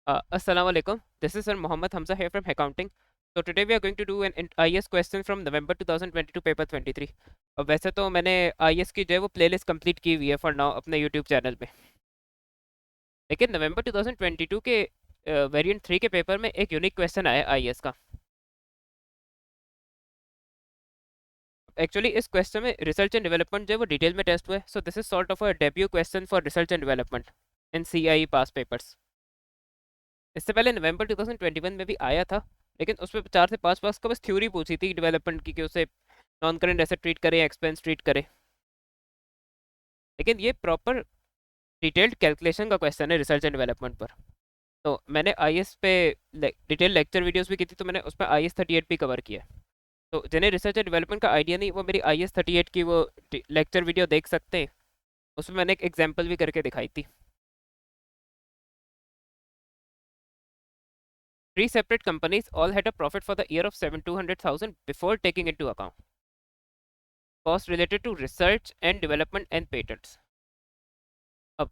Assalamu alaikum. This is Sir Mohammed Hamza here from Accounting. So today we are going to do an IES question from November 2022 paper 23. वैसे तो मैंने IES की जो है वो playlist complete की हुई है फॉर नाउ अपने यूट्यूब चैनल पे, लेकिन नवंबर 2022 के वेरिएंट 3 के पेपर में एक यूनिक क्वेश्चन आया IES का. एक्चुअली इस क्वेश्चन में रिसर्च एंड डेवलपमेंट जो है वो डिटेल में टेस्ट हुआ है. So this is sort of a debut question for research and development in CIE pass papers. इससे पहले नवंबर 2021 में भी आया था, लेकिन उसमें 4 से 5 मार्क्स का बस थ्योरी पूछी थी डेवलपमेंट की कि उसे नॉन करेंट एसेट ट्रीट करे, एक्सपेंस ट्रीट करे. लेकिन ये प्रॉपर डिटेल्ड कैलकुलेशन का क्वेश्चन है रिसर्च एंड डेवलपमेंट पर. तो मैंने IS पे डिटेल लेक्चर वीडियोस भी की थी, तो मैंने उसमें IS 38 भी कवर किया है. तो जिन्हें रिसर्च एंड डेवलपमेंट का आइडिया नहीं, वो मेरी IS 38 की वो लेक्चर वीडियो देख सकते हैं. उसमें मैंने एक एग्जाम्पल भी करके दिखाई थी. Three separate companies all had a profit for the year of 200,000 before taking into account costs related to research and development and patents. अब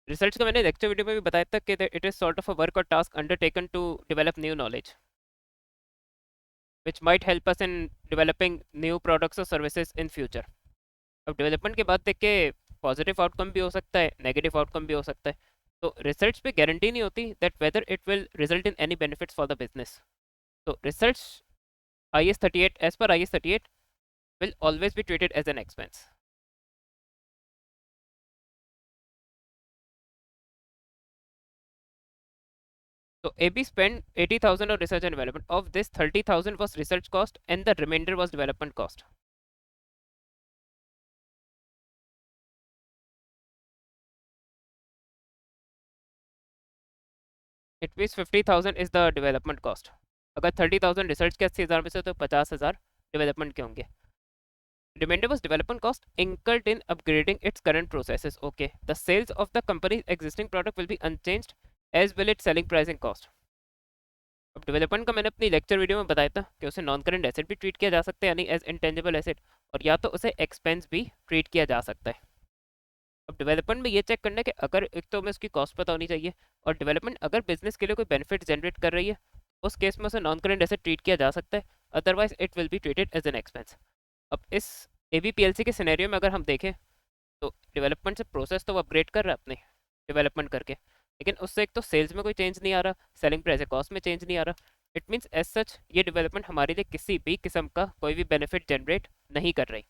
रिसर्च का मैंने लेक्चर वीडियो में भी बताया था कि it is sort of a work और task undertaken to develop new knowledge which might help us in developing new products or services in future. अब डेवलपमेंट की बात देख के पॉजिटिव आउटकम भी हो सकता है, नेगेटिव आउटकम भी हो सकता है. तो रिसर्च पे गारंटी नहीं होती that whether it will result in any benefits for the business. तो research IS 38 as per IS 38 will always be treated as an expense. So AB spent 80,000 on research and development. Of this, 30,000 was research cost and the remainder was development cost. It means 50,000 is the development cost. अगर 30,000 research के 80,000 में से तो 50,000 development के होंगे. Remainder was development cost incurred in upgrading its current processes. Okay. The sales of the company's existing product will be unchanged as will its selling pricing cost. अब development का मैंने अपनी लेक्चर वीडियो में बताया था कि उसे नॉन करेंट एसेट भी ट्रीट किया जा सकता है, यानी एज इंटेंजिबल एसेट, और या तो उसे एक्सपेंस भी ट्रीट किया जा सकता है. अब डेवलपमेंट में ये चेक करना है कि अगर एक तो हमें उसकी कॉस्ट पता होनी चाहिए, और डेवलपमेंट अगर बिजनेस के लिए कोई बेनिफिट जनरेट कर रही है, उस केस में उसे नॉन करेंट एसेट ट्रीट किया जा सकता है. Otherwise it will be treated as an expense. अब इस ABPLC के सिनेरियो में अगर हम देखें, तो डेवलपमेंट से प्रोसेस तो वो अपग्रेड कर रहा है अपने डेवलपमेंट करके, लेकिन उससे एक तो सेल्स में कोई चेंज नहीं आ रहा, सेलिंग प्राइस कॉस्ट में चेंज नहीं आ रहा. इट मीन्स एज सच ये डेवलपमेंट हमारे लिए किसी भी किस्म का कोई भी बेनिफिट जनरेट नहीं कर रही.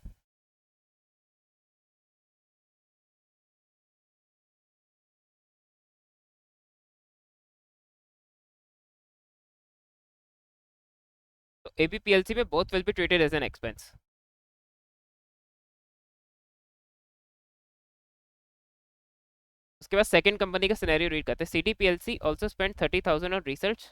तो ABPLC में both will be treated as an expense. उसके बाद सेकंड कंपनी का सिनेरियो रीड करते हैं. CDPLC also spend 30,000 on research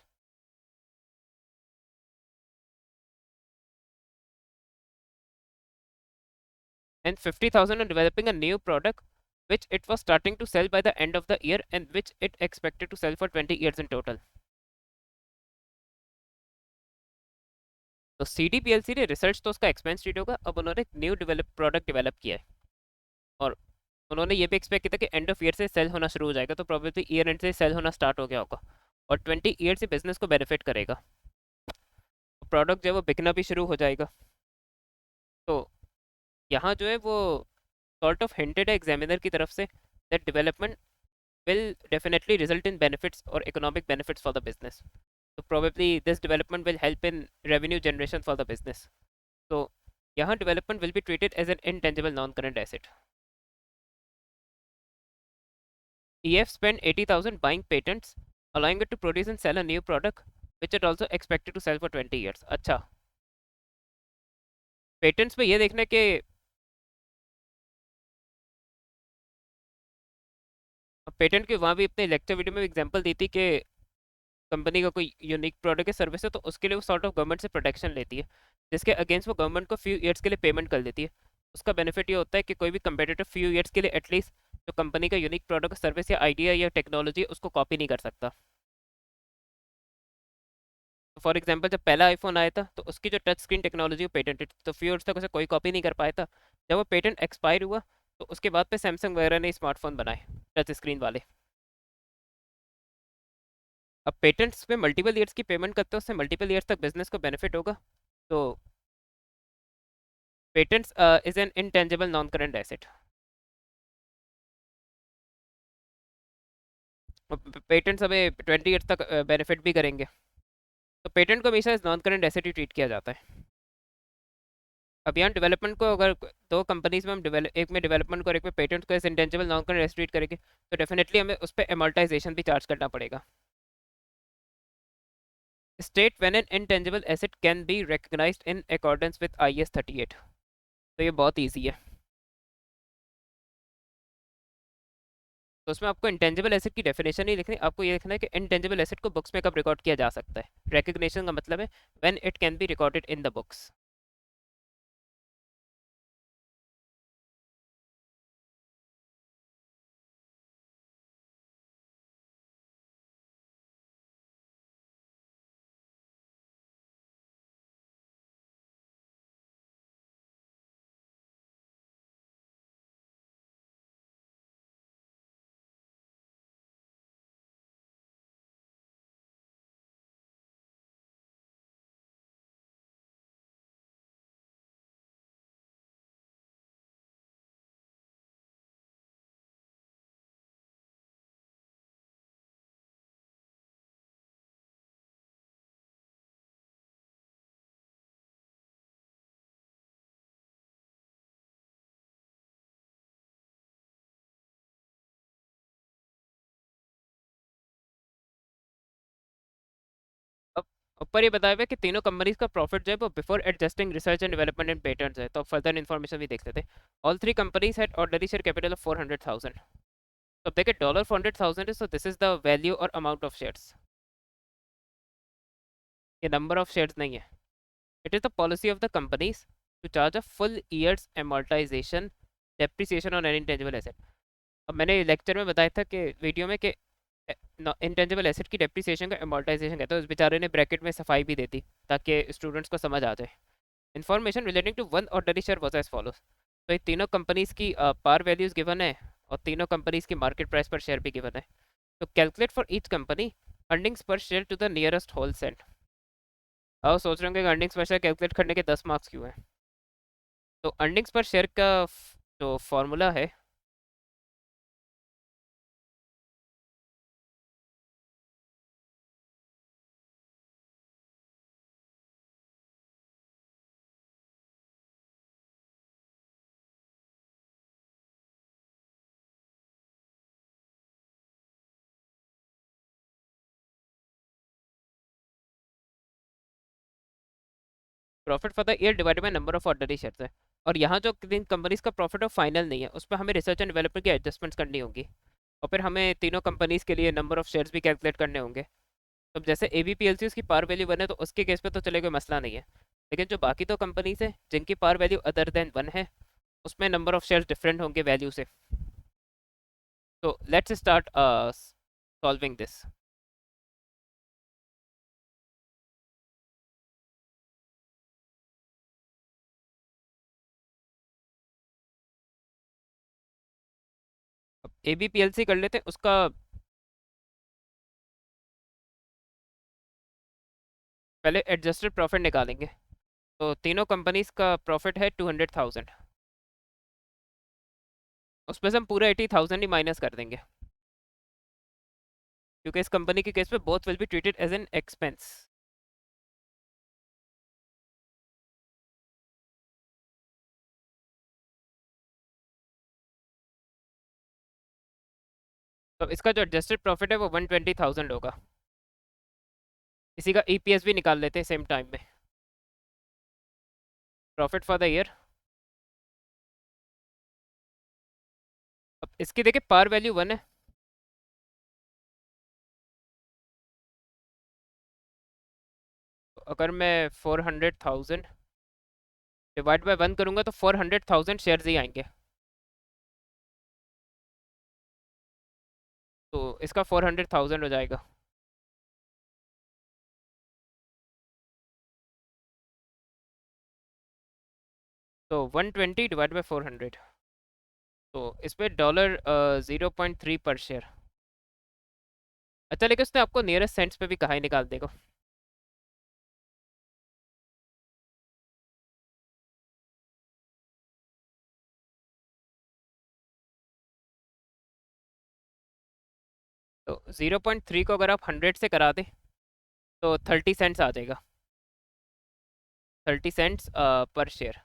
and 50,000 on developing a new product which it was starting to sell by the end of the year and which it expected to sell for 20 years in total. तो CDPLC ने research तो उसका expense treat होगा. अब उन्होंने एक new develop product develop किया है, और उन्होंने ये भी एक्सपेक्ट किया था कि एंड ऑफ ईयर से सेल होना शुरू हो जाएगा, तो प्रोबेबली ईयर एंड से सेल होना स्टार्ट हो गया होगा, और 20 ईयर से बिजनेस को बेनिफिट करेगा. प्रोडक्ट जो है वो बिकना भी शुरू हो जाएगा. तो यहाँ जो है वो सॉर्ट ऑफ हिंटेड है एग्जामिनर की तरफ say that development will definitely result in benefits or economic benefits for the business. So probably this development will help in revenue generation for the business. So यहाँ development will be treated as an intangible non-current asset. EF spent 80,000 buying patents, allowing it to produce and sell a new product, which it also expected to sell for 20 years. अच्छा, patents में ये देखना कि patent के वहाँ भी अपने lecture video में एग्जांपल दी थी कि कंपनी का कोई यूनिक प्रोडक्ट या सर्विस है, तो उसके लिए वो सॉर्ट ऑफ गवर्नमेंट से प्रोटेक्शन लेती है, जिसके अगेंस्ट वो गवर्नमेंट को फ्यू ईयर्स के लिए पेमेंट कर देती है. उसका बेनिफिट ये होता है कि कोई भी कंपेटिटर फ्यू ईयर्स के लिए एटलीस्ट जो कंपनी का यूनिक प्रोडक्ट सर्विस या आइडिया या टेक्नोलॉजी उसको कॉपी नहीं कर सकता. तो फॉर एग्जांपल जब पहला आईफोन आया था, तो उसकी जो टच स्क्रीन टेक्नोलॉजी वो पेटेंटेड, तो फ्यू ईयर्स तक उसे कोई कॉपी नहीं कर पाया था. जब वो पेटेंट एक्सपायर हुआ, तो उसके बाद पे सैमसंग वगैरह ने स्मार्टफोन बनाए टच स्क्रीन वाले. अब पेटेंट्स पे मल्टीपल ईयर्स की पेमेंट करते हो, उससे मल्टीपल ईयर्स तक बिजनेस को बेनिफिट होगा। तो patents is an intangible non current asset. Patents हमें 20 ईयर्स तक बेनिफिट भी करेंगे। तो पेटेंट को हमेशा नॉन करंट एसेट ही ट्रीट किया जाता है। अब यहाँ डेवलपमेंट को अगर दो कंपनीज में हम डेवलप, एक में डेवलपमेंट को और एक में पेटेंट को as intangible non current asset treat करेंगे, तो डेफिनेटली हमें उस पर अमोर्टाइजेशन भी चार्ज करना पड़ेगा। State when an intangible asset can be recognised in accordance with IAS 38। तो ये बहुत ईजी है। तो उसमें आपको इंटेंजिबल एसेट की डेफिनेशन ही लिखनी, आपको ये लिखना है कि इंटेंजिबल एसेट को बुक्स में कब रिकॉर्ड किया जा सकता है। रिकॉग्निशन का मतलब है when it can be recorded in the books. अब ऊपर ये बताया हुआ है कि तीनों कंपनीज का प्रॉफिट जो है वो before adjusting research and development and patents है। तो फर्दर इन्फॉर्मेशन भी देख लेते हैं। All three companies had ordinary share capital of 400,000। तो अब देखिए डॉलर 400,000 है, so this is the value और अमाउंट ऑफ शेयर्स। ये नंबर ऑफ शेयर्स नहीं है। It is the policy of the companies to charge a full years amortization depreciation on any intangible asset। अब मैंने लेक्चर में बताया था कि वीडियो में कि इंटेंजिबल एसेट की डेप्रिसिएशन का amortization कहते हैं। उस बेचारे ने ब्रैकेट में सफाई भी दे दी ताकि स्टूडेंट्स को समझ आ जाए। Information relating to one ordinary share was as follows. तो ये तीनों कंपनीज की पार वैल्यूज गिवन है और तीनों कंपनीज की मार्केट प्राइस पर शेयर भी गिवन है। तो calculate for each company earnings per share to the nearest whole cent. अब सोच रहे होंगे कि अर्निंग्स पर शेयर कैलकुलेट करने के 10 मार्क्स क्यों हैं। तो अर्निंग्स पर शेयर का जो फॉर्मूला है, profit for the year divided by number of ordinary shares है। और यहाँ जो तीन कंपनीज का प्रॉफिट है फाइनल नहीं है, उस पर हमें रिसर्च एंड डेवलपमेंट की एडजस्टमेंट्स करनी होगी। और फिर हमें तीनों कंपनीज के लिए नंबर ऑफ शेयर्स भी कैलकुलेट करने होंगे। तो जैसे ABPLC उसकी पार वैल्यू 1 है, तो उसके केस पे तो चले कोई मसला नहीं है। लेकिन जो बाकी दो कंपनीज है जिनकी पार वैल्यू अदर देन 1 है, उसमें नंबर ऑफ शेयर्स डिफरेंट होंगे वैल्यू से। तो let's start solving this. ABPLC कर लेते हैं उसका। पहले एडजस्टेड प्रॉफिट निकालेंगे। तो तीनों कंपनीज का प्रॉफिट है 200,000। उसमें से हम पूरा 80,000 ही माइनस कर देंगे, क्योंकि इस कंपनी के केस में both will be treated as an expense. तो इसका जो एडजस्टेड प्रॉफिट है वो 120,000 होगा। इसी का EPS भी निकाल लेते हैं सेम टाइम में। Profit for the year. अब इसकी देखिए पार वैल्यू 1 है। तो अगर मैं 400,000 डिवाइड बाय 1 करूंगा तो 400,000 शेयर्स ही आएंगे। तो इसका 400,000 हो जाएगा। तो 120 डिवाइड बाय 400। तो इस पे $0.3 पर शेयर। अच्छा, लेकिन उसने आपको नियरेस्ट सेंट्स पे भी कहा ही निकाल देगा। तो 0.3 को अगर आप 100 से करा दें तो 30 सेंट्स आ जाएगा। 30 सेंट्स पर शेयर।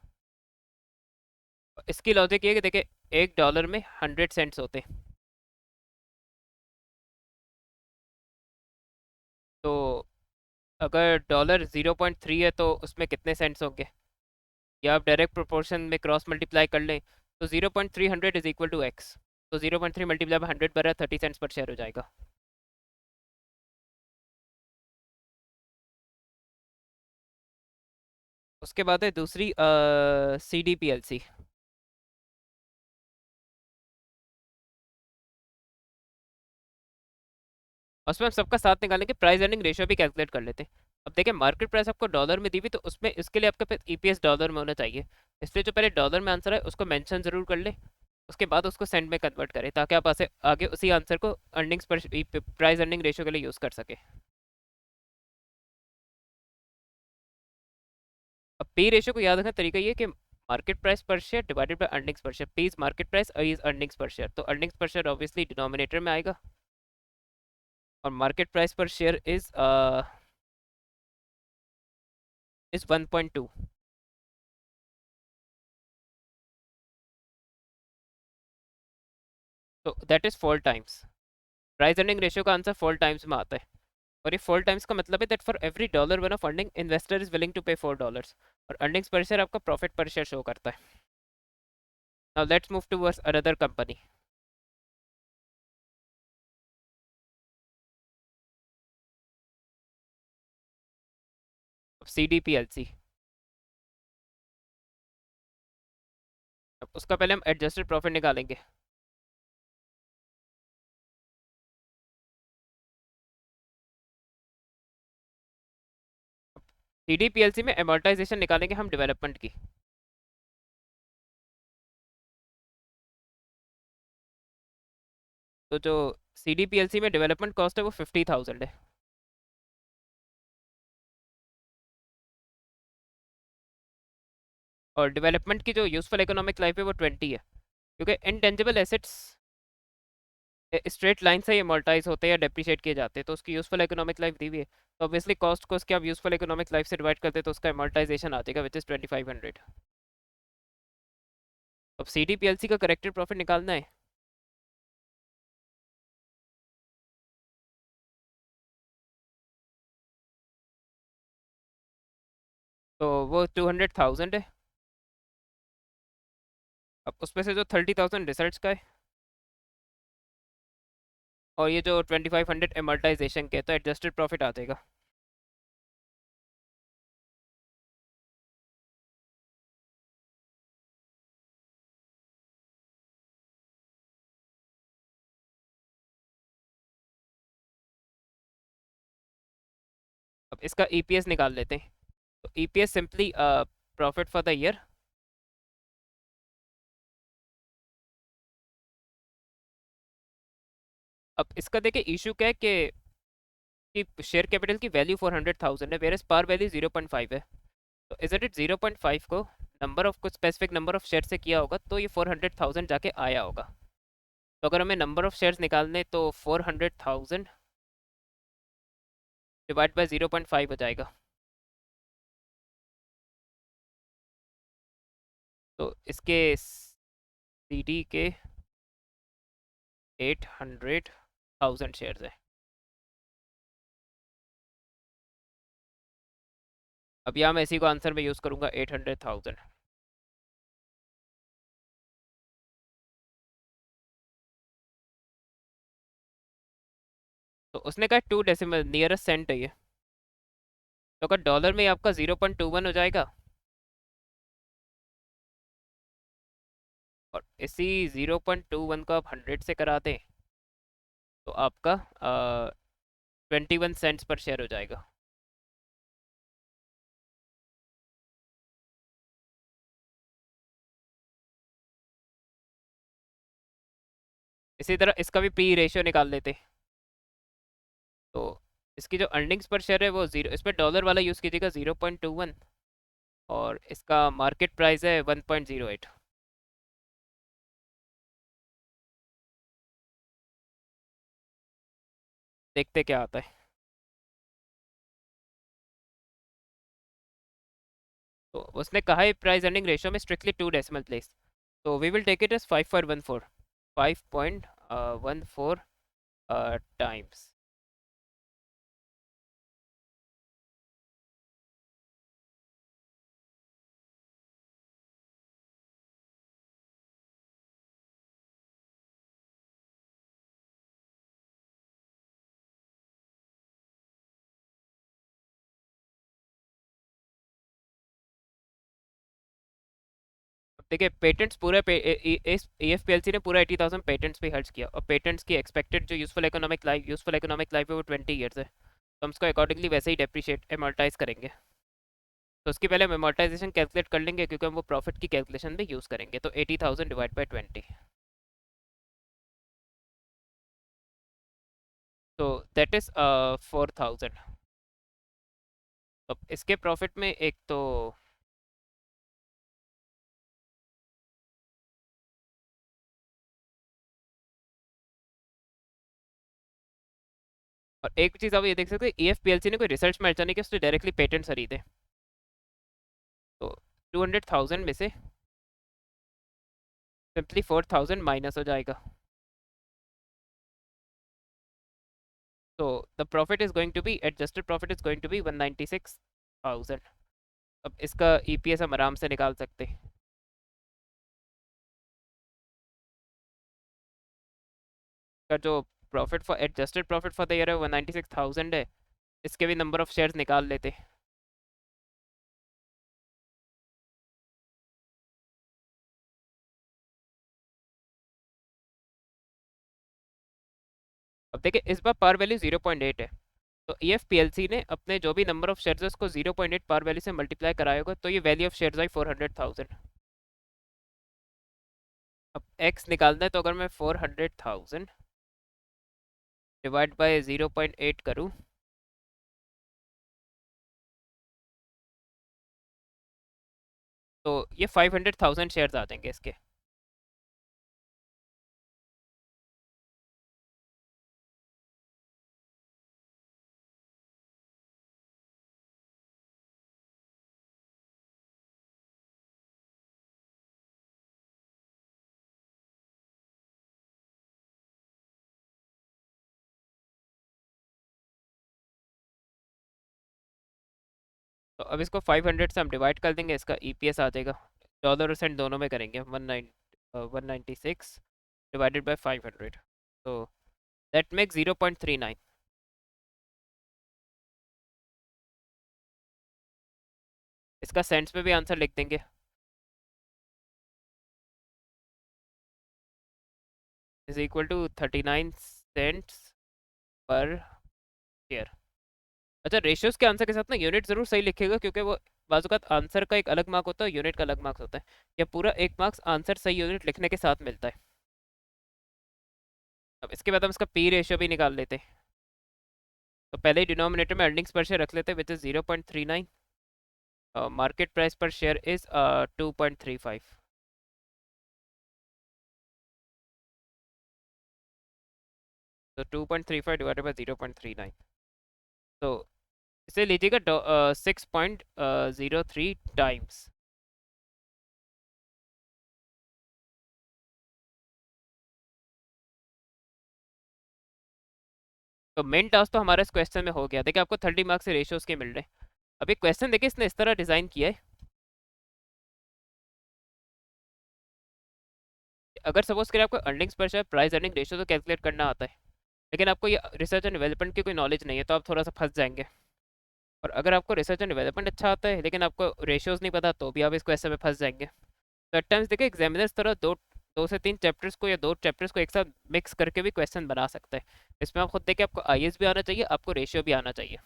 इसकी लॉजिक ये है कि देखिए, $1 में 100 सेंट्स होते हैं। तो अगर $0.3 है तो उसमें कितने सेंट्स होंगे, या आप डायरेक्ट प्रोपोर्शन में क्रॉस मल्टीप्लाई कर लें। तो 0.300 इज इक्वल टू एक्स। तो 0.3 मल्टीप्लाई बाय 100 बरा 30 सेंट्स पर शेयर हो जाएगा। उसके बाद है दूसरी C D P L C. उसमें हम सबका साथ निकालेंगे, प्राइस अर्निंग रेशियो भी कैलकुलेट कर लेते हैं। अब देखिए, मार्केट प्राइस आपको डॉलर में दी हुई, तो उसमें इसके लिए आपके पास ईपीएस डॉलर में होना चाहिए। इसलिए जो पहले डॉलर में आंसर है उसको मेंशन जरूर कर ले। उसके बाद उसको सेंट में कन्वर्ट करें, ताकि आप आगे उसी आंसर को अर्निंग्स पर प्राइस अर्निंग रेशियो के लिए यूज़ कर सके। अब पी रेशियो को याद रखना तरीका ये है कि market price per share divided by earnings per share. P is market price, I is earnings per share. तो earnings per share obviously denominator में आएगा, और market price per share is 1.2। तो that is 4 times. Price earning ratio का answer 4 times में आता है। और ये 4 टाइम्स का मतलब है that for every dollar one of earning investor is willing to pay $4। और अर्निंग्स पर शेयर आपका प्रॉफिट पर शेयर शो करता है। Now let's move towards another company. C D P L C. उसका पहले हम एडजस्टेड प्रॉफिट निकालेंगे। C D P L C में एमोर्टाइजेशन निकालेंगे हम डेवलपमेंट की। तो जो C D P L C में डेवलपमेंट कॉस्ट है वो 50,000 है। और डेवलपमेंट की जो यूजफुल इकोनॉमिक लाइफ है वो 20 है। क्योंकि इंटेंजिबल एसेट्स स्ट्रेट लाइन से ही अमोर्टाइज होते हैं या डेप्रिशिएट किए जाते हैं, तो उसकी यूजफुल इकोनॉमिक लाइफ दी हुई है। तो ऑब्वियसली कॉस्ट को उसके आप यूजफुल इकोनॉमिक लाइफ से डिवाइड करते हैं तो उसका अमोर्टाइजेशन आ जाएगा, विच इज 2500। अब C D P L C का करेक्टेड प्रॉफिट निकालना है। तो वो 200,000 है। अब उसमें से जो 30,000 रिसर्च का है, और ये जो 2500 एमोर्टाइजेशन के, तो एडजस्टेड प्रॉफिट आ जाएगा। अब इसका ईपीएस निकाल लेते हैं। तो EPS simply profit for the year. अब इसका देखिए इशू क्या है कि शेयर कैपिटल की वैल्यू 400,000 है, वेरस पार वैल्यू 0.5 है। तो इज इट 0.5 को नंबर ऑफ कुछ स्पेसिफिक नंबर ऑफ शेयर से किया होगा तो ये 400,000 जाके आया होगा। तो अगर हमें नंबर ऑफ शेयर्स निकालने तो 400,000 डिवाइड बाय 0.5 हो जाएगा। तो इसके सी डी के 800,000 शेयर्स है। अब यहाँ मैं इसी को आंसर में यूज़ करूँगा 800,000। तो उसने कहा 2 डेसिमल नियरेस्ट सेंट है ये। तो अगर डॉलर में आपका 0.21 हो जाएगा, और इसी 0.21 को आप 100 से करा दें तो आपका 21 सेंट्स पर शेयर हो जाएगा। इसी तरह इसका भी पी रेशियो निकाल लेते। तो इसकी जो अर्निंग्स पर शेयर है वो जीरो, इस पर डॉलर वाला यूज़ कीजिएगा 0.21, और इसका मार्केट प्राइस है 1.08। देखते क्या आता है। तो उसने कहा है प्राइस अर्निंग रेशियो में स्ट्रिक्टली 2 डेसिमल प्लेस, तो we will take it as 5.14, 5.14 times. देखिए पेटेंट्स पूरा इस EFPLC ने पूरा 80,000 पेटेंट्स पे खर्च किया, और पेटेंट्स की एक्सपेक्टेड जो यूजफुल इकोनॉमिक लाइफ है वो 20 ईयर्स है, तो हम उसको अकॉर्डिंगली वैसे ही डेप्रिशिएट एमोर्टाइज करेंगे। तो उसकी पहले हम एमोर्टाइजेशन कैलकुलेट कर लेंगे, क्योंकि हम वो प्रॉफिट की कैलकुलेशन में यूज़ करेंगे। तो 80,000 डिवाइड बाई 20, तो दैट इज़ 4,000। अब इसके प्रॉफिट में एक तो, और एक चीज़ आप ये देख सकते हैं, EFPLC ने कोई रिसर्च में अर्चा नहीं कि उसने डायरेक्टली पेटेंट खरीदे। तो 200,000 में से सिंपली 4,000 माइनस हो जाएगा, तो the profit is going to be, adjusted profit is going to be 196,000। अब इसका EPS हम आराम से निकाल सकते हैं। का जो profit for adjusted profit for the year है 196,000 है, इसके भी नंबर ऑफ शेयर्स निकाल लेते। अब देखिए इस बार पार वैल्यू 0.8 है, तो EFPLC ने अपने जो भी नंबर ऑफ शेयर्स है उसको 0.8 पार वैल्यू से मल्टीप्लाई कराया होगा, तो ये वैल्यू ऑफ शेयर्स आई 400,000। अब एक्स निकालना है, तो अगर मैं 400,000 डिवाइड बाय 0.8 करूँ, तो ये 500,000 शेयर्स आ जाएंगे इसके। तो अब इसको 500 से हम डिवाइड कर देंगे, इसका EPS आ जाएगा, डॉलर और सेंट दोनों में करेंगे, 196 डिवाइडेड बाय 500, तो दैट मेक 0.39। इसका सेंट्स में भी आंसर लिख देंगे, is equal to 39 cents per share. अच्छा, रेशियोज के आंसर के साथ ना यूनिट जरूर सही लिखेगा, क्योंकि वो बाजूकात आंसर का एक अलग मार्क होता है, यूनिट का अलग मार्क्स होता है, या पूरा एक मार्क्स आंसर सही यूनिट लिखने के साथ मिलता है। अब इसके बाद हम इसका P रेशियो भी निकाल लेते हैं। तो पहले ही डिनोमिनेटर में अर्निंग्स पर शेयर रख लेते हैं, which is 0.39, market price per share is 2.35, तो 2.35 डिवाइडेड बाई 0.39, तो इसे लीजिएगा 6.03 टाइम्स। तो मेन टास्क तो हमारा इस क्वेश्चन में हो गया। देखिए आपको 30 मार्क्स से रेशियोज के मिल रहे हैं। अब एक क्वेश्चन देखिए इसने इस तरह डिजाइन किया है, अगर सपोज करें आपको earnings per share price earning ratio तो कैलकुलेट करना आता है, लेकिन आपको ये रिसर्च एंड डेवलपमेंट की कोई नॉलेज नहीं है, तो आप थोड़ा सा फंस जाएंगे। और अगर आपको रिसर्च एंड डेवलपमेंट अच्छा आता है लेकिन आपको रेशियोज नहीं पता, तो भी आप इस क्वेश्चन में फंस जाएंगे। तो एट टाइम्स देखिए एग्जामिनर्स तरह दो दो से तीन चैप्टर्स को या दो चैप्टर्स को एक साथ मिक्स करके भी क्वेश्चन बना सकता है। इसमें आप खुद देखिए, आपको IAS भी आना चाहिए, आपको रेशियो भी आना चाहिए।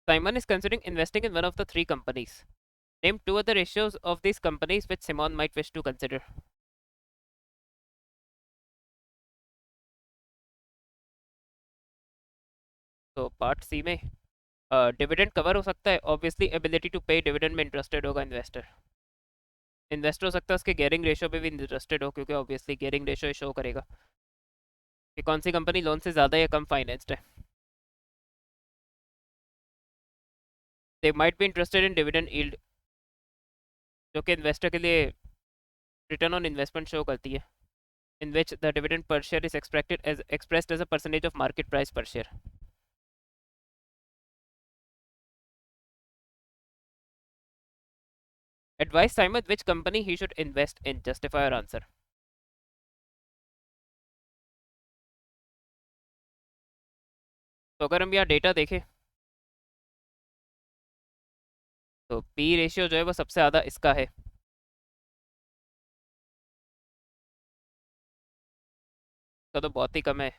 Simon is considering investing in one of the three companies. Name two other ratios of these companies which Simon might wish to consider. तो पार्ट सी में डिविडेंड कवर हो सकता है, ऑब्वियसली एबिलिटी टू पे डिविडेंड में इंटरेस्टेड होगा investor. Investor हो सकता है उसके गेयरिंग रेशियो पे भी इंटरेस्टेड हो, क्योंकि ऑब्वियसली गेयरिंग रेशियो शो करेगा कि कौन सी कंपनी लोन से ज़्यादा या कम फाइनेंस्ड है। They might be interested in dividend yield, जो कि इन्वेस्टर के लिए रिटर्न ऑन इन्वेस्टमेंट शो करती है, in which the dividend per share is expressed as a percentage of market price per share. Advise Simon which company he should invest in. Justify your answer. तो अगर हम यहाँ data देखें तो P ratio जो है वो सबसे ज़्यादा इसका है, तो बहुत ही कम है।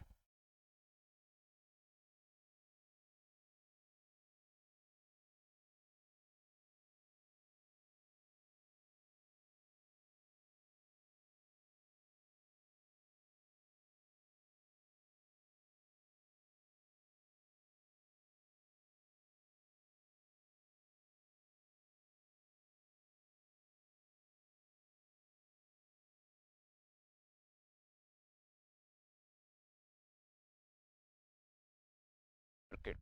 Okay.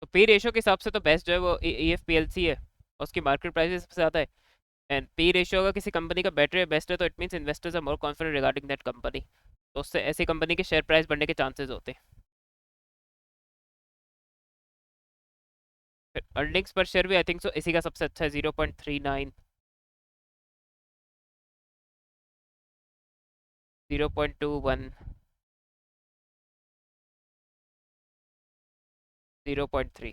तो पी रेशियो के हिसाब से तो बेस्ट जो है वो E F P L C है, उसकी मार्केट प्राइस सबसे ज़्यादा है। एंड पी रेशियो अगर किसी कंपनी का बेटर है, बेस्ट है, तो it means investors are more confident regarding that company, तो उससे ऐसी कंपनी के शेयर प्राइस बढ़ने के चांसेस होते हैं। फिर अर्निंग्स पर शेयर भी आई थिंक सो इसी का सबसे अच्छा है, 0.39, 0.21, 0.3।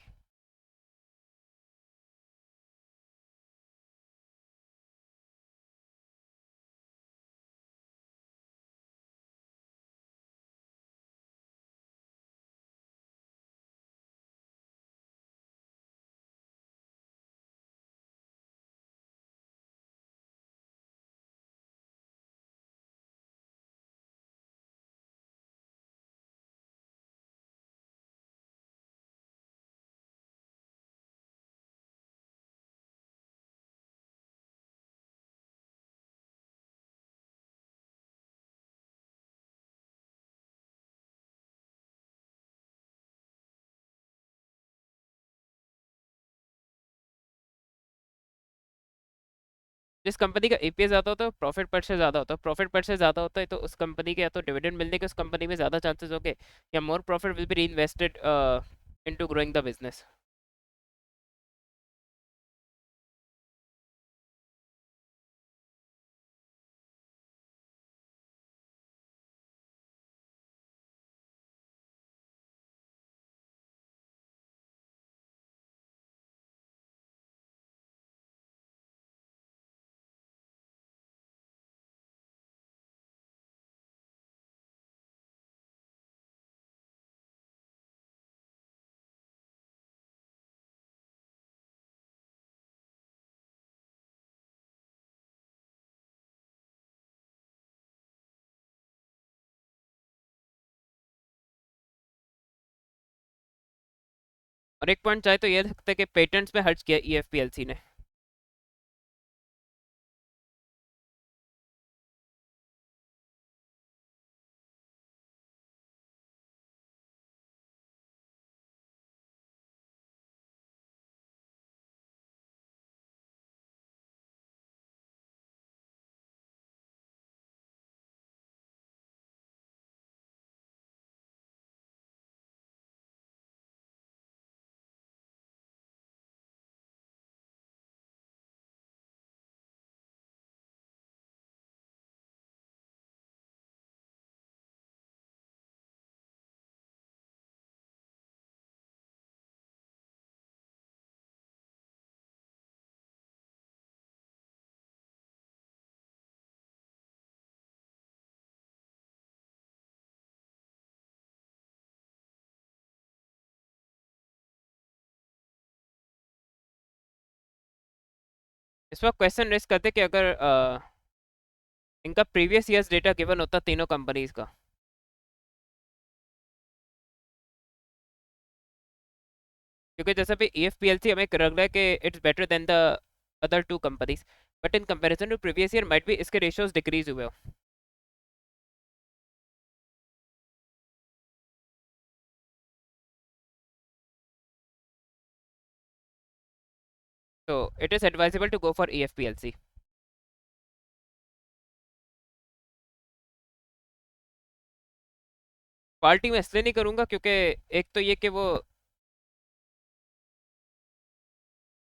जिस कंपनी का एपीएस ज़्यादा होता है प्रॉफिट पर शेयर ज़्यादा होता है, प्रॉफिट पर शेयर ज़्यादा होता है तो उस कंपनी के या तो डिविडेंड मिलने के उस कंपनी में ज़्यादा चांसेस होंगे, या मोर प्रॉफिट विल बी री invested into growing the business. और एक पॉइंट चाहे तो ये सकते हैं कि पेटेंट्स पे हर्ज किया ईएफपीएलसी ने। इसमें क्वेश्चन रेस करते कि अगर इनका प्रीवियस ईयर्स डेटा गिवन होता तीनों कंपनीज का, क्योंकि जैसे भी EFPLC हमें कर रहा है कि it's better than the other two companies, but in comparison to previous year might be इसके रेशियोज डिक्रीज हुए हो। तो it is advisable to go for EFPLC। Party में इसलिए नहीं करूंगा क्योंकि एक तो ये कि वो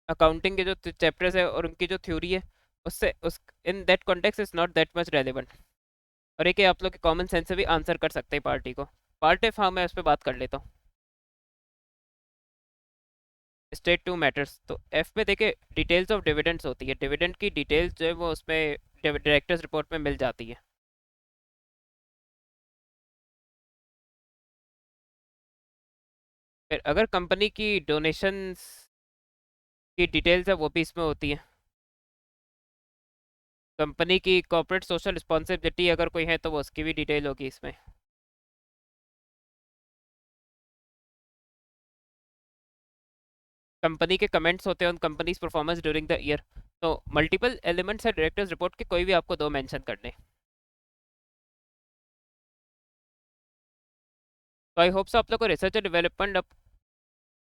अकाउंटिंग के जो चैप्टर्स है और उनकी जो थ्योरी है उससे उस in that context is not that much relevant. और एक आप लोग के कॉमन सेंस से भी आंसर कर सकते हैं पार्टी को। पार्ट एफ, हाँ मैं उस पर बात कर लेता हूँ। स्टेट टू मैटर्स, तो एफ में देखिए डिटेल्स ऑफ डिविडेंड्स होती है, डिविडेंड की डिटेल्स जो है वो उसमें डायरेक्टर्स रिपोर्ट में मिल जाती है। फिर अगर कंपनी की डोनेशंस की डिटेल्स है वो भी इसमें होती है। कंपनी की कॉर्पोरेट सोशल रिस्पॉन्सिबिलिटी अगर कोई है तो वो उसकी भी डिटेल होगी इसमें। कंपनी के कमेंट्स होते हैं on companies performance during the year. तो मल्टीपल एलिमेंट्स है डायरेक्टर्स रिपोर्ट के, कोई भी आपको दो मेंशन करने। तो आई होप सो आप लोग को रिसर्च एंड डेवलपमेंट अब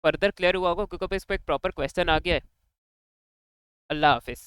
फर्दर क्लियर हुआ होगा, क्योंकि इस पर एक प्रॉपर क्वेश्चन आ गया है। अल्लाह हाफिज़।